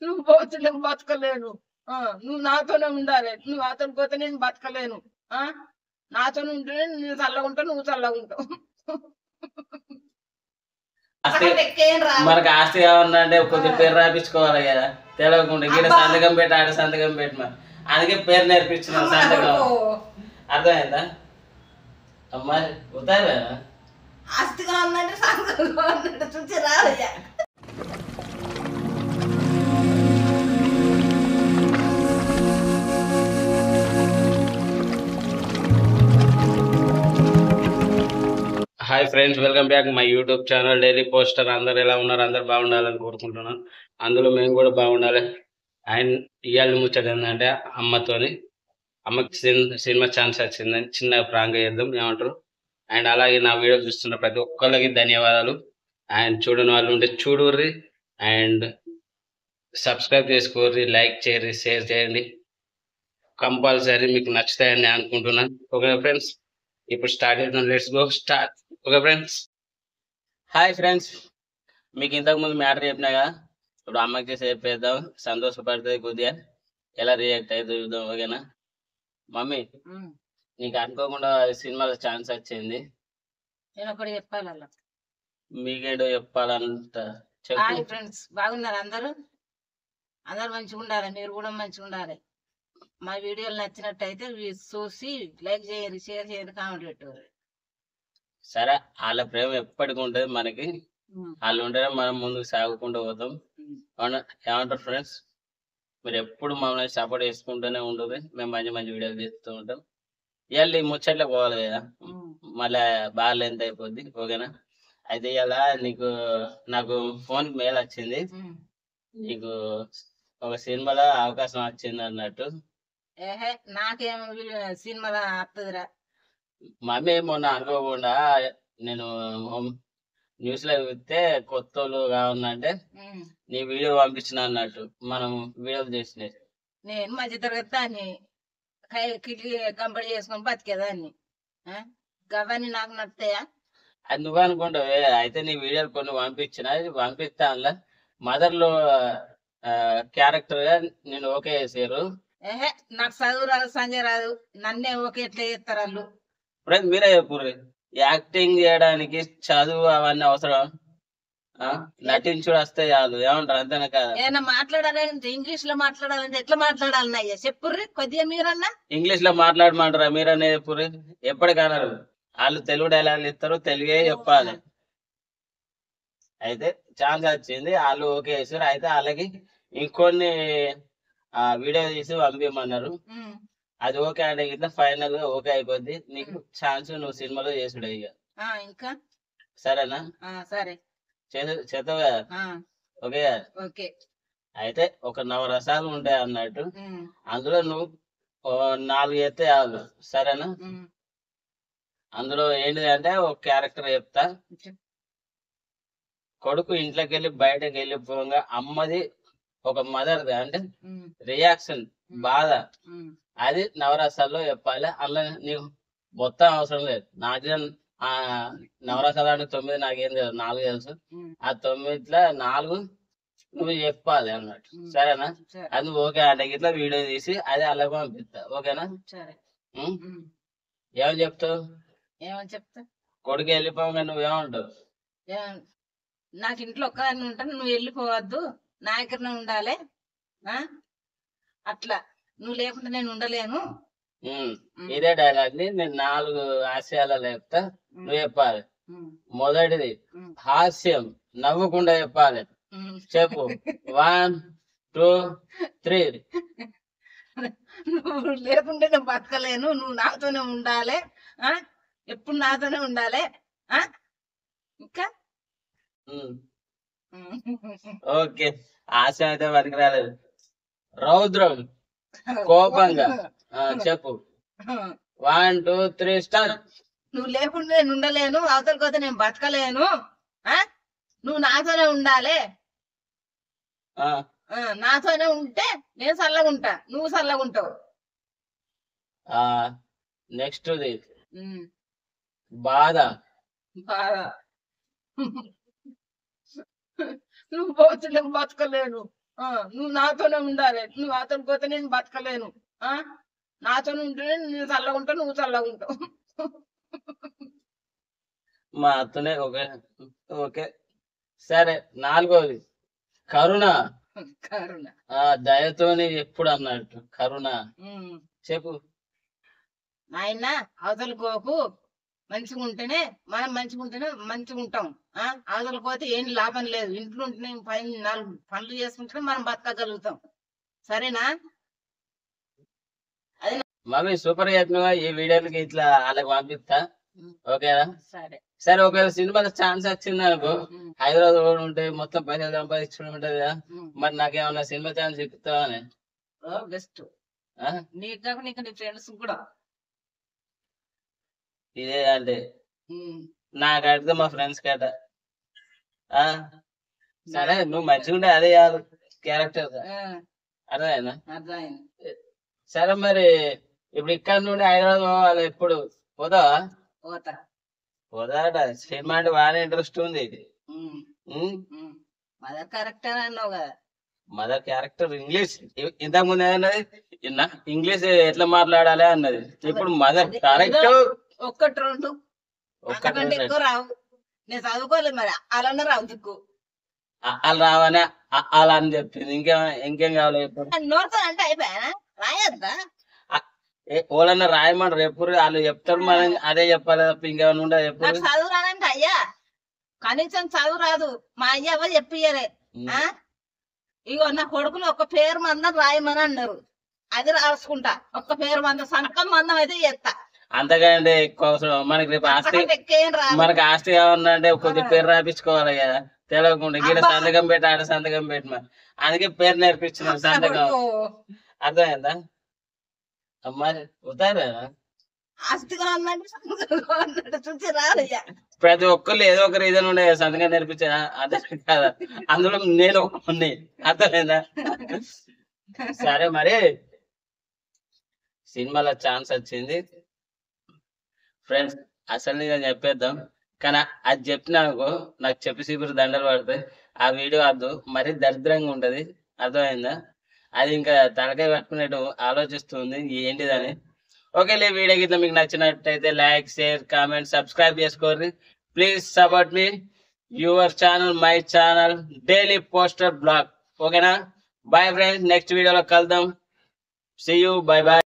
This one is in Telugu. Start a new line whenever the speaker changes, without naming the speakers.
నువ్వు పోతే నేను బతకలేను. నువ్వు నాతోనే ఉండాలి. నువ్వు అతను పోతే నేను బతకలేను. నాతోనే ఉంటేనే నేను చల్లగా ఉంటావు, నువ్వు చల్లగా ఉంటావు.
మనకు ఆస్తి కావాలంటే కొద్దిగా పేరు రాపించుకోవాలి కదా, తెలియకుండా ఇక్కడ సంతకం పెట్టి ఆడ సంతకం పెట్టి అందుకే పేరు నేర్పించిన సంతకం. అర్థమైందా అమ్మా? ఉతారా
ఆస్తి కావాలంటే సంతకం కావాలంటే చూసి రాలయ్యా.
Hi friends, welcome back my YouTube channel daily Poster. అందరు ఎలా ఉన్నారు? అందరు బాగుండాలని కోరుకుంటున్నాను. అందులో మేము కూడా బాగుండాలి. అండ్ ఇవాళ ముచ్చట ఏంటంటే అమ్మకి సినిమా ఛాన్స్ వచ్చిందని చిన్న ప్రాంక్ చేద్దాం, ఏమంటారు? అండ్ అలాగే నా వీడియో చూస్తున్న ప్రతి ఒక్కరికి ధన్యవాదాలు. అండ్ చూడని వాళ్ళు ఉంటే చూడుర్రి, అండ్ సబ్స్క్రైబ్ చేసుకోర్రి, లైక్ చేయర్రి, షేర్ చేయండి. కంపల్సరీ మీకు నచ్చుతాయని అనుకుంటున్నాను. ఓకే ఫ్రెండ్స్, ఇప్పుడు స్టార్ట్ చేద్దాం. Let's go start. Okay friends. Hi friends, మీకు ఇంతకుముందు మ్యాటర్ చెప్పినా కదా, ఇప్పుడు అమ్మకి చేసి చెప్పేద్దాం. సంతోషపడుతుంది, కొద్దిగా ఎలా రియాక్ట్ అవుతుంది చూద్దాం. ఓకేనా మమ్మీ? నీకు అనుకోకుండా సినిమాలో ఛాన్స్ వచ్చింది.
నేను ఒకటి చెప్పాలి అలా.
మీకేంటో చెప్పాలంట.
హాయ్ ఫ్రెండ్స్, బాగున్నారు అందరూ? అందరు మంచిగా ఉండాలి, మీరు కూడా మంచిగా ఉండాలి. మా వీడియోలు నచ్చినట్టయితే చూసి లైక్ చేయండి, షేర్ చేయండి, కామెంట్ పెట్టారు.
సరే, వాళ్ళ ప్రేమ ఎప్పటికి ఉంటుంది మనకి. వాళ్ళు ఉంటేనే మనం ముందుకు సాగుకుంటూ పోతాం. ఏమంటారు ఫ్రెండ్స్? మీరు ఎప్పుడు మమ్మల్ని సపోర్ట్ చేసుకుంటూనే ఉంటుంది. మేము మంచి మంచి వీడియోలు తీస్తూ ఉంటాం. ఇవాళ ఈ ముచ్చట్లో పోవాలి కదా, మళ్ళీ బాగా లెంత్ అయిపోద్ది. ఓకేనా? అయితే ఇవాళ నాకు ఫోన్ మెయిల్ వచ్చింది, నీకు ఒక సినిమాలో అవకాశం వచ్చింది అన్నట్టు.
నాకేం సినిమాలో వస్తుందిరా
మమ్మీ? మొన్న అనుకోకుండా నేను న్యూస్ లో చూస్తే కొత్త వాళ్ళు కావాలంటే నీ వీడియో పంపించిన అన్నట్టు. మనం వీడియోలు చేసినాయి.
నేను మధ్య తరగతి దాన్ని కిడ్లీ కంపెనీ చేసుకొని బతికేదాన్ని. గవన్నీ నాకు నచ్చుతాయా?
అది నువ్వు అనుకుంటావే. అయితే నీ వీడియోలు కొన్ని పంపిస్తా. అందులో మదర్ లో క్యారెక్టర్ గా నేను ఓకే చేసారు.
నాకు చదువు రాదు, సంజయ్ రాదు, నన్నే ఓకే ఎట్లా చేస్తారు వాళ్ళు?
ఫ్రెండ్స్ మీరే చెప్పుర్రి, యాక్టింగ్ చేయడానికి చదువు అవన్నీ అవసరం? నటించుడు వస్తే చాలు, ఏమంటారు? అంతేనా కదా?
ఏమన్నా మాట్లాడాలంటే ఇంగ్లీష్ లో మాట్లాడాలంటే ఎట్లా మాట్లాడాలన్నా చెప్పుర్రి కొద్దిగా. మీరన్నా
ఇంగ్లీష్ లో మాట్లాడమంటారా? మీరన్నా చెప్పుర్రి. ఎప్పటికన్నారు వాళ్ళు తెలుగు డైలాగులు ఇస్తారు, తెలుగే చెప్పాలి. అయితే ఛాన్స్ వచ్చింది, వాళ్ళు ఓకే చేసారు. అయితే వాళ్ళకి ఇంకొన్ని వీడియో తీసి పంపించమన్నారు. అది ఓకే అంటే ఇట్లా ఫైనల్ గా ఓకే అయిపోద్ది, నీకు ఛాన్స్ నువ్వు సినిమాలో చేసుడు. ఇక
ఇంకా
సరేనా?
సరే
చేతావు కదా? ఓకే.
ఓకే.
అయితే ఒక నవరసాలు ఉంటాయి అన్నట్టు, అందులో నువ్వు 4 చేస్తే చాలు. సరేనా? అందులో ఏంటిది అంటే ఒక క్యారెక్టర్ చెప్తా. కొడుకు ఇంట్లోకి వెళ్ళి బయటకు వెళ్ళిపోగా అమ్మది ఒక మదర్ది అంటే రియాక్షన్, బాధ, అది నవరసాల్లో చెప్పాలి. అలా నీకు మొత్తం అవసరం లేదు. నాకు నవరసాలు అంటే 9 నాకేం తెలుసు, 4 తెలుసు. ఆ 9లో 4 నువ్వు చెప్పాలి అన్నట్టు. సరేనా? అది ఓకే అంటే ఇట్లా వీడియో తీసి అది అలా పంపిస్తా. ఓకేనా? ఏమని చెప్తావు? కొడుకు వెళ్ళిపోగా నువ్వేమంటావు?
నాకు ఇంట్లో ఒక్కదాన్ని ఉంటాను, నువ్వు వెళ్ళిపోవద్దు, నా దగ్గరనే ఉండాలి, అట్లా నువ్వు లేకుండా నేను ఉండలేను.
ఇదే డైలాగ్ ని నేను 4 ఆశయాలలో చెప్తా, నువ్వు చెప్పాలి. మొదటిది హాస్యం, నవ్వుకుండా చెప్పాలి. చెప్పు. 1 2 3.
నువ్వు లేకుంటే నేను బతకలేను, నువ్వు నాతోనే ఉండాలి, ఎప్పుడు నాతోనే ఉండాలి. ఇంకా
ఓకే. హాస్యం అయితే పనికి రాలేదు. రౌద్రం, కోపంగా చెప్పు. 1 2 3 స్టార్ట్.
నువ్వు లేకుండా నేను ఉండలేను, అవతల కొత్త నేను బతకలేను, నువ్వు నాతోనే ఉండాలి, నాతోనే ఉంటే నేను చల్లగా ఉంటా, నువ్వు చల్లగా ఉంటావు.
నెక్స్ట్ బాధ,
బాధ నువ్వు పోతే నేను బతకలేను. నువ్వు నాతోనే ఉండాలి. నువ్వు నాతో పోతే నేను బతకలేను. నాతో ఉంటేనే నేను చల్లగా ఉంటావు, నువ్వు చల్లగా ఉంటావు.
మా అత్తనే ఓకే ఓకే సరే. 4వది కరుణ.
కరుణ
దయతోని ఎప్పుడు అన్నట్టు కరుణ చెప్పు.
నాయన అవతలకోకు, మంచిగా ఉంటేనే మనం మంచిగా ఉంటాం. అవతలకోతే ఏం లాభం లేదు. ఇంట్లో ఉంటేనే 4 పనులు చేసుకుంటేనే మనం బతకగలుగుతాం. సరేనా?
మమ్మీ సూపర్ చేస్తున్నావా? ఈ వీడియోలకి ఇట్లా వాళ్ళకి పంపిస్తా. ఓకేనా?
సరే
సరే. ఒకవేళ సినిమాకి ఛాన్స్ వచ్చింది అనుకో, హైదరాబాద్ ఉంటే మొత్తం పైసలు సంపాదించడం ఉంటది కదా, మరి నాకేమన్నా సినిమా ఛాన్స్ చెప్తావా?
బెస్ట్ నీకు కాకుండా ఇంకా నీ ఫ్రెండ్స్ కూడా.
ఇదే అంటే నాకు అడిగితే మా ఫ్రెండ్స్ కట. సరే నువ్వు మంచిగా ఉంటే అదే చాలు క్యారెక్టర్. అర్థమైందా? సరే మరి ఇప్పుడు ఇక్కడ నుండి హైదరాబాద్ పోవాలి. ఎప్పుడు పోతావా? పోతాట. సినిమా అంటే బాగానే ఇంట్రెస్ట్ ఉంది.
మదర్ క్యారెక్టర్ అన్నావు కదా.
మదర్ క్యారెక్టర్ ఇంగ్లీష్ ఇంతకు ముందు ఏదన్నది ఇంగ్లీష్ ఎట్లా మాట్లాడాలి అన్నది. ఇప్పుడు మదర్ క్యారెక్టర్
ఒక్కటి 2 ఒక్కటి ఎక్కువ రావు. నేను చదువుకోలేదు మరి అలానే రావు దిక్కు.
వాళ్ళు రావనే అలా అని చెప్పింది. ఇంకేం కావాలి?
నోడుతా అంటే అయిపోయా రాయద్దా?
ఓలన్నా రాయమంటారు ఎప్పుడు వాళ్ళు చెప్తారు, మనం అదే చెప్పాలి తప్ప ఇంకేమైనా ఉండదు. ఎప్పుడు
చదువు రాదంటే అయ్యా కనీసం చదువు రాదు. మా అయ్య ఎవరు చెప్పియలే. ఇగో నా కొడుకులు ఒక పేరు మందం రాయమని అన్నారు. అది రాసుకుంటా. ఒక్క పేరు మందం సంతకం మందం అయితే చేస్తా.
అంతకంటే ఎక్కువ అవసరం మనకి. రేపు ఆస్తి మనకి ఆస్తి కావాలంటే అంటే కొద్దిగా పేరు రాపించుకోవాలి కదా, తెలియకుండా. గీడ సంతకం పెట్టి ఆడ సంతకం పెట్టి అందుకే పేరు నేర్పించిన సంతకం. అర్థమైందా అమ్మా? పోతారా? ప్రతి ఒక్కళ్ళు ఏదో ఒక రీజన్ ఉండే సంతకం నేర్పించా. అదే కదా, అందులో నేను ఒకటి. అర్థమైందా? సరే మరి సినిమాలో ఛాన్స్ వచ్చింది ఫ్రెండ్స్. అసలు నేను చెప్పేద్దాం, కానీ అది చెప్పినాకో నాకు చెప్పి చూపురు దండలు పడతాయి. ఆ వీడియో వద్దు, మరీ దరిద్రంగా ఉంటది. అర్థమైందా? అది ఇంకా తలకాయ పట్టుకునేట్టు ఆలోచిస్తుంది ఏంటిదని. ఓకేలే, వీడియో గిట్లా మీకు నచ్చినట్టయితే లైక్, షేర్, కామెంట్, సబ్స్క్రైబ్ చేసుకోండి. ప్లీజ్ సపోర్ట్ మీ your channel, my channel daily poster blog. ఓకేనా? బాయ్ ఫ్రెండ్స్, నెక్స్ట్ వీడియోలో కలుద్దాం. See you, bye bye.